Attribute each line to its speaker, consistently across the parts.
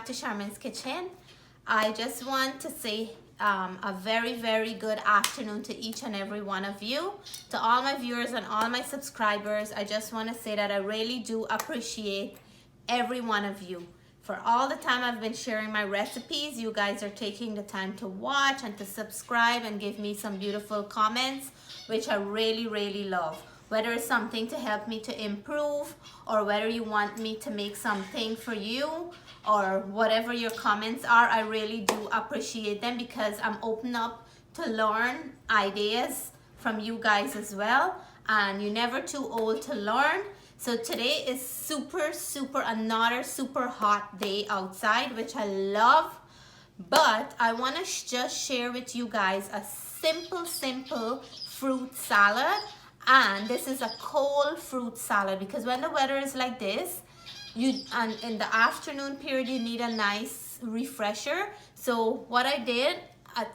Speaker 1: back to Charmaine's Kitchen. I just want to say a very good afternoon to each and every one of you. To all my viewers and all my subscribers, I just want to say that I really do appreciate every one of you. For all the time I've been sharing my recipes, you guys are taking the time to watch and to subscribe and give me some beautiful comments, which I really love. Whether it's something to help me to improve, or whether you want me to make something for you, or whatever your comments are, I really do appreciate them because I'm open up to learn ideas from you guys as well. And you're never too old to learn. So today is another super hot day outside, which I love. But I want to just share with you guys a simple fruit salad. And this is a cold fruit salad because when the weather is like this, and in the afternoon period, you need a nice refresher. So what I did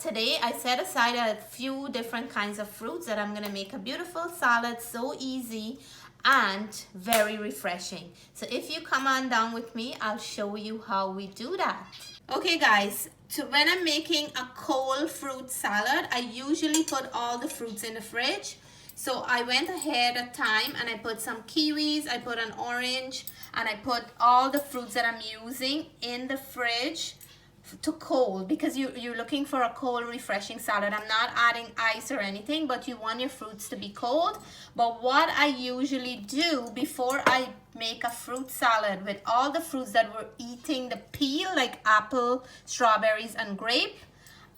Speaker 1: today, I set aside a few different kinds of fruits that I'm gonna make a beautiful salad, so easy and very refreshing. So if you come on down with me, I'll show you how we do that. Okay guys, so when I'm making a cold fruit salad, I usually put all the fruits in the fridge. So I went ahead of time and I put some kiwis, I put an orange, and I put all the fruits that I'm using in the fridge to cold, because you're looking for a cold refreshing salad. I'm not adding ice or anything, but you want your fruits to be cold. But what I usually do before I make a fruit salad with all the fruits that we're eating the peel, like apple, strawberries, and grape,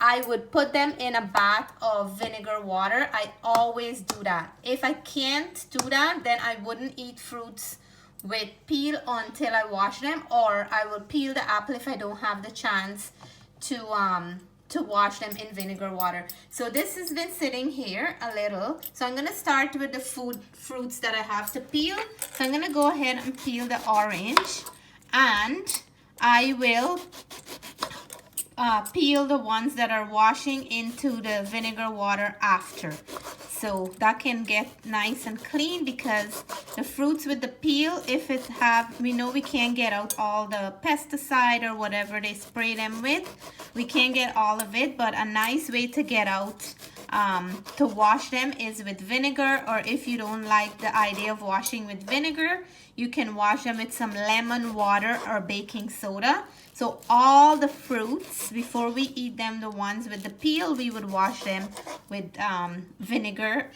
Speaker 1: I would put them in a bath of vinegar water. I always do that. If I can't do that, then I wouldn't eat fruits with peel until I wash them, or I will peel the apple if I don't have the chance to wash them in vinegar water. So this has been sitting here a little. So I'm gonna start with the fruits that I have to peel. So I'm gonna go ahead and peel the orange, and I will peel the ones that are washing into the vinegar water after, so that can get nice and clean, because the fruits with the peel, if it have, we know we can't get out all the pesticide or whatever they spray them with, we can't get all of it. But a nice way to get out to wash them is with vinegar, or if you don't like the idea of washing with vinegar, you can wash them with some lemon water or baking soda. So all the fruits, before we eat them, the ones with the peel, we would wash them with vinegar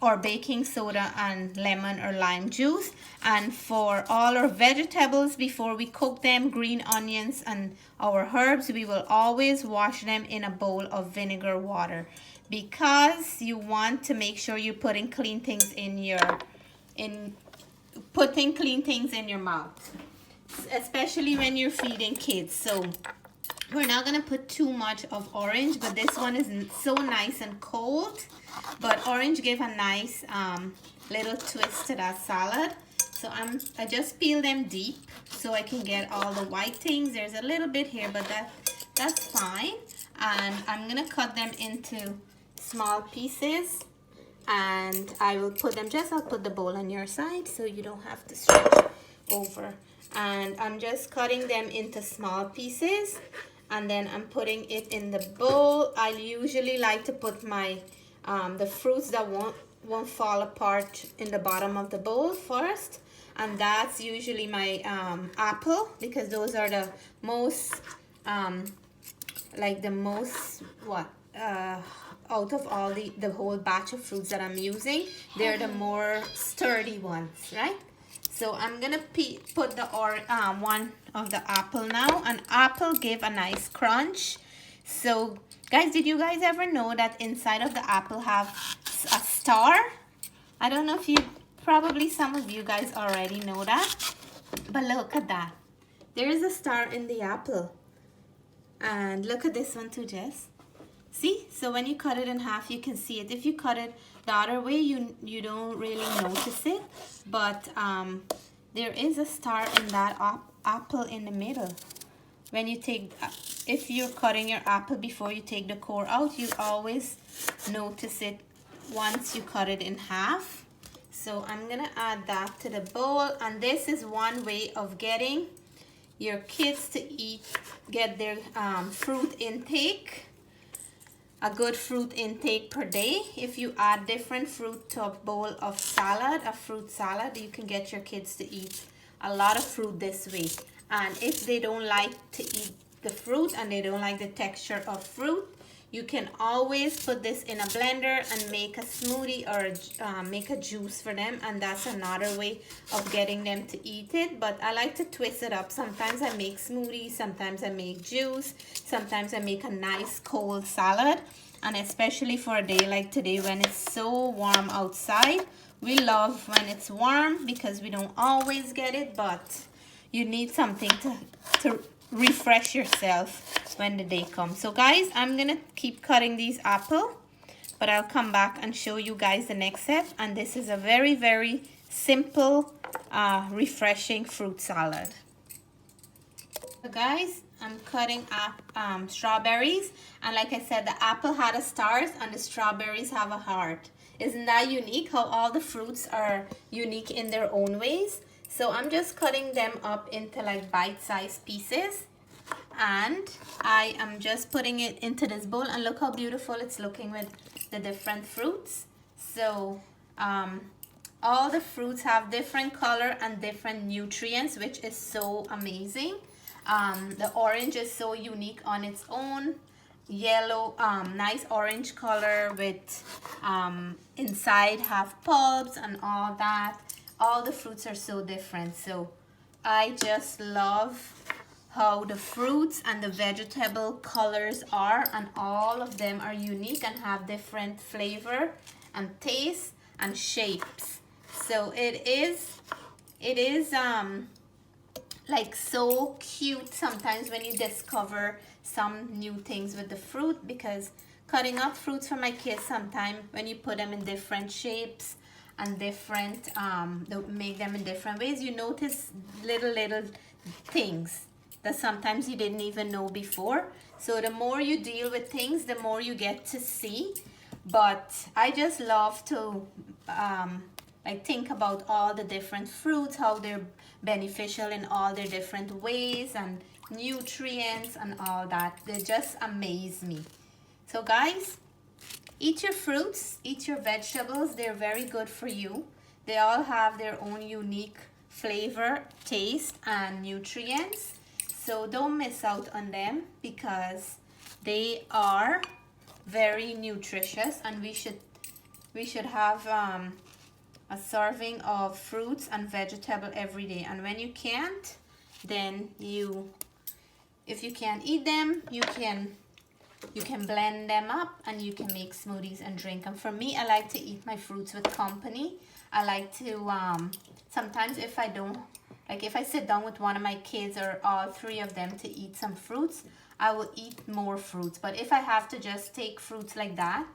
Speaker 1: or baking soda and lemon or lime juice. And for all our vegetables, before we cook them, green onions and our herbs, we will always wash them in a bowl of vinegar water, because you want to make sure you're putting clean things in your mouth, especially when you're feeding kids. So we're not gonna put too much of orange, but this one is so nice and cold. But orange give a nice little twist to that salad. So I just peel them deep so I can get all the white things. There's a little bit here, but that's fine. And I'm gonna cut them into small pieces, and I will put them, I'll put the bowl on your side so you don't have to stretch over. And I'm just cutting them into small pieces, and then I'm putting it in the bowl. I usually like to put my the fruits that won't fall apart in the bottom of the bowl first, and that's usually my apple, because those are the most out of all the whole batch of fruits that I'm using, they're the more sturdy ones, right? So I'm gonna put the one of the apple now. An apple give a nice crunch. So guys, did you guys ever know that inside of the apple have a star? I don't know if probably some of you guys already know that, but look at that. There is a star in the apple. And look at this one too, Jess. See? So when you cut it in half, you can see it. If you cut it the other way, you don't really notice it. But there is a star in that apple in the middle. When you if you're cutting your apple before you take the core out, you always notice it once you cut it in half. So I'm gonna add that to the bowl, and this is one way of getting your kids to get their fruit intake, a good fruit intake per day. If you add different fruit to a bowl of salad, a fruit salad, you can get your kids to eat a lot of fruit this way. And if they don't like to eat the fruit and they don't like the texture of fruit, you can always put this in a blender and make a smoothie or make a juice for them, and that's another way of getting them to eat it. But I like to twist it up. Sometimes I make smoothies, sometimes I make juice, sometimes I make a nice cold salad. And especially for a day like today when it's so warm outside, we love when it's warm because we don't always get it, but you need something to refresh yourself when the day comes. So guys, I'm gonna keep cutting these apple, but I'll come back and show you guys the next step. And this is a very, very simple, refreshing fruit salad. So guys, I'm cutting up strawberries, and like I said, the apple had a stars and the strawberries have a heart. Isn't that unique how all the fruits are unique in their own ways? So I'm just cutting them up into like bite-sized pieces, and I am just putting it into this bowl, and look how beautiful it's looking with the different fruits. So all the fruits have different color and different nutrients, which is so amazing. The orange is so unique on its own. Yellow, nice orange color with inside have pulps and all that. All the fruits are so different. So I just love how the fruits and the vegetable colors are, and all of them are unique and have different flavor and taste and shapes. So it is like so cute sometimes when you discover some new things with the fruit, because cutting up fruits for my kids, sometimes when you put them in different shapes and different make them in different ways, you notice little things that sometimes you didn't even know before. So the more you deal with things, the more you get to see. But I just love to like think about all the different fruits, how they're beneficial in all their different ways and nutrients and all that. They just amaze me. So guys, eat your fruits, eat your vegetables. They're very good for you. They all have their own unique flavor, taste, and nutrients. So don't miss out on them because they are very nutritious, and we should have a serving of fruits and vegetable every day. And when you can't, then if you can't eat them, you can blend them up and you can make smoothies and drink them. For me, I like to eat my fruits with company. I like to sometimes if I sit down with one of my kids or all three of them to eat some fruits, I will eat more fruits. But if I have to just take fruits like that,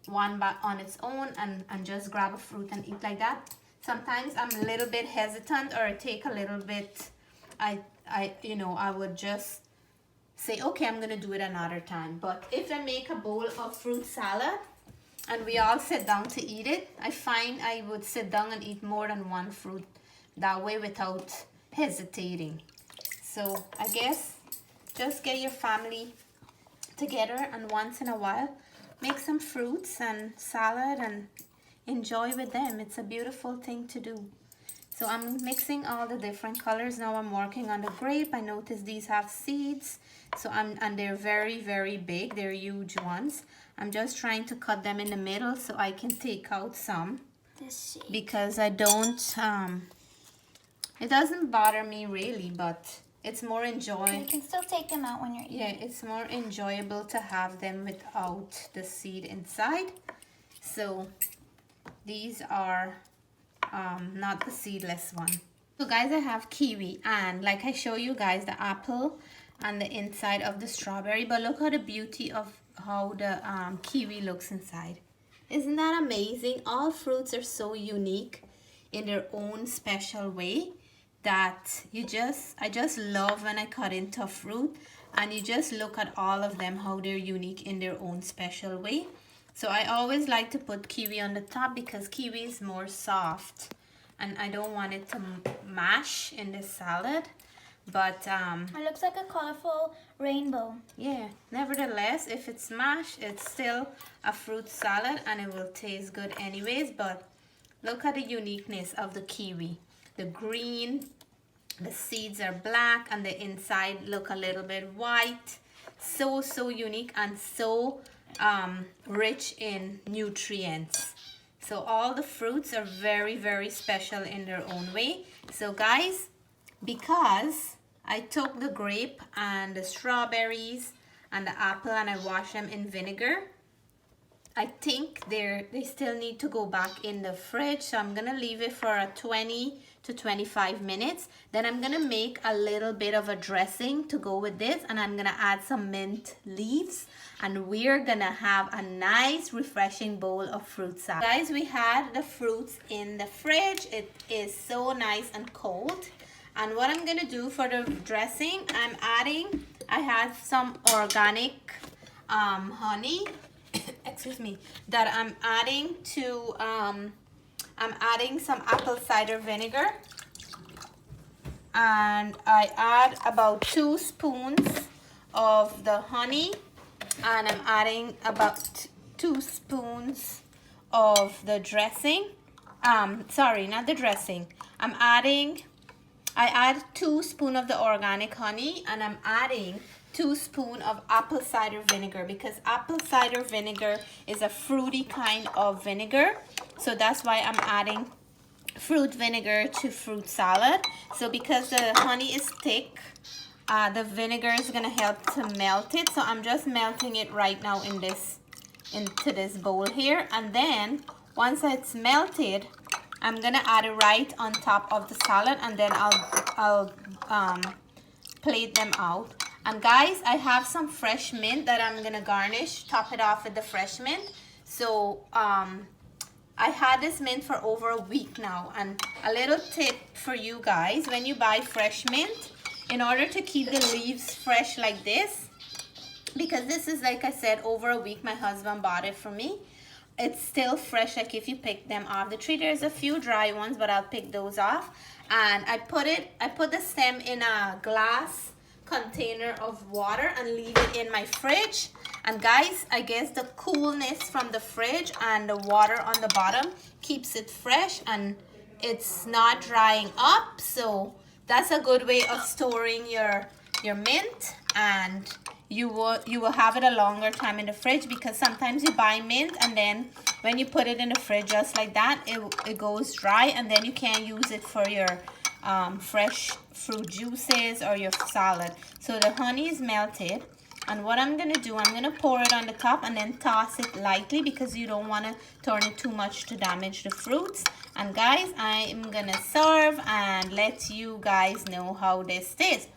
Speaker 1: one on its own, and just grab a fruit and eat like that, sometimes I'm a little bit hesitant, or take a little bit, I would just say, okay, I'm gonna do it another time. But if I make a bowl of fruit salad and we all sit down to eat it, I find I would sit down and eat more than one fruit that way without hesitating. So I guess just get your family together and once in a while make some fruits and salad and enjoy with them. It's a beautiful thing to do. So I'm mixing all the different colors. Now I'm working on the grape. I noticed these have seeds. So and they're very, very big. They're huge ones. I'm just trying to cut them in the middle so I can take out some. Because I don't, it doesn't bother me really, but it's more enjoyable.
Speaker 2: You can still take them out when you're eating.
Speaker 1: Yeah, it's more enjoyable to have them without the seed inside. So these are not the seedless one. So guys, I have kiwi, and like I show you guys the apple and the inside of the strawberry, but look at the beauty of how the kiwi looks inside. Isn't that amazing? All fruits are so unique in their own special way that I just love when I cut into a fruit and you just look at all of them, how they're unique in their own special way. So I always like to put kiwi on the top because kiwi is more soft and I don't want it to mash in the salad. But
Speaker 2: It looks like a colorful rainbow.
Speaker 1: yeah, nevertheless, if it's mashed, it's still a fruit salad and it will taste good anyways. But look at the uniqueness of the kiwi. The green, the seeds are black, and the inside look a little bit white. So unique and so rich in nutrients. So all the fruits are very special in their own way. So guys, because I took the grape and the strawberries and the apple and I washed them in vinegar, I think they still need to go back in the fridge. So I'm gonna leave it for a 20 to 25 minutes. Then I'm gonna make a little bit of a dressing to go with this, and I'm gonna add some mint leaves, and we're gonna have a nice refreshing bowl of fruit salad. Guys, we had the fruits in the fridge. It is so nice and cold. And what I'm gonna do for the dressing, I have some organic honey, excuse me, that I'm adding to, I'm adding some apple cider vinegar. And I add about 2 spoons of the honey. And I'm adding about 2 spoons of the dressing. Sorry, not the dressing. I add 2 spoons of the organic honey, and I'm adding 2 spoons of apple cider vinegar, because apple cider vinegar is a fruity kind of vinegar. So that's why I'm adding fruit vinegar to fruit salad. So because the honey is thick, the vinegar is gonna help to melt it. So I'm just melting it right now into this bowl here. And then once it's melted, I'm gonna add it right on top of the salad, and then I'll plate them out. And guys, I have some fresh mint that I'm gonna garnish, top it off with the fresh mint. So I had this mint for over a week now. And a little tip for you guys, when you buy fresh mint, in order to keep the leaves fresh like this, because this is, like I said, over a week, my husband bought it for me. It's still fresh, like if you pick them off the tree. There's a few dry ones, but I'll pick those off. And I put the stem in a glass container of water and leave it in my fridge. And guys, I guess the coolness from the fridge and the water on the bottom keeps it fresh and it's not drying up. So that's a good way of storing your mint, and you will have it a longer time in the fridge, because sometimes you buy mint and then when you put it in the fridge just like that, it goes dry, and then you can't use it for your fresh fruit juices or your salad. So the honey is melted, and what I'm gonna do, I'm gonna pour it on the top and then toss it lightly, because you don't want to turn it too much to damage the fruits. And guys, I'm gonna serve and let you guys know how this tastes.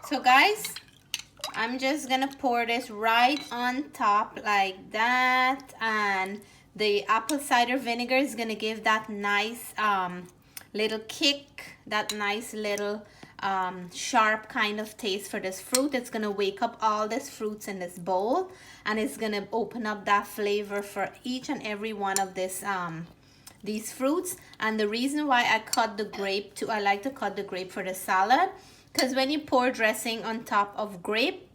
Speaker 1: So guys, I'm just gonna pour this right on top like that, and the apple cider vinegar is gonna give that nice little kick, that nice little sharp kind of taste for this fruit. It's gonna wake up all these fruits in this bowl, and it's gonna open up that flavor for each and every one of this these fruits. And the reason why I cut the grape too, I like to cut the grape for the salad, because when you pour dressing on top of grape,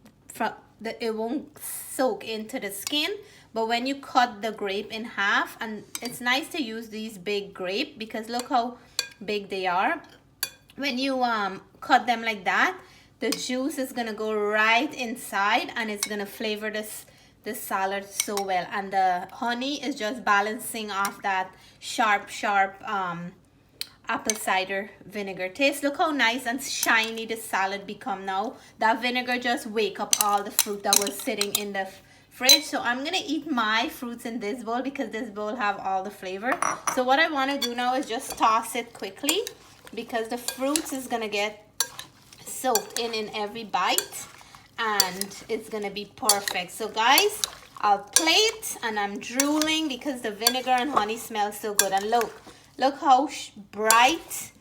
Speaker 1: it won't soak into the skin. But when you cut the grape in half, and it's nice to use these big grape, because look how big they are. When you cut them like that, the juice is gonna go right inside, and it's gonna flavor this salad so well. And the honey is just balancing off that sharp apple cider vinegar taste. Look how nice and shiny the salad become now. That vinegar just wake up all the fruit that was sitting in the fridge. So I'm gonna eat my fruits in this bowl, because this bowl have all the flavor. So what I want to do now is just toss it quickly, because the fruits is gonna get soaked in every bite, and it's gonna be perfect. So guys, I'll plate, and I'm drooling because the vinegar and honey smells so good. And look how bright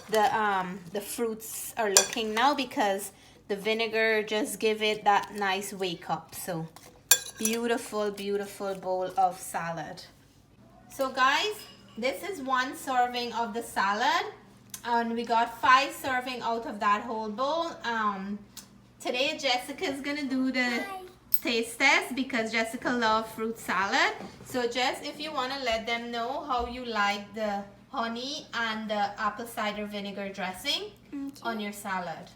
Speaker 1: the fruits are looking now, because the vinegar just give it that nice wake up. So beautiful bowl of salad. So guys, this is one serving of the salad, And we got 5 serving out of that whole bowl. Today Jessica's gonna do the taste test because Jessica loves fruit salad. So Jess, if you want to let them know how you like the honey and the apple cider vinegar dressing on your salad.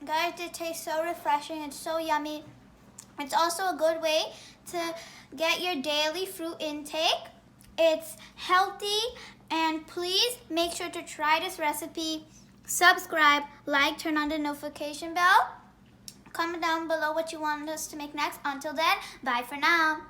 Speaker 2: Guys, it tastes so refreshing. It's so yummy. It's also a good way to get your daily fruit intake. It's healthy, and please make sure to try this recipe. Subscribe, like, turn on the notification bell. Comment down below what you want us to make next. Until then, bye for now.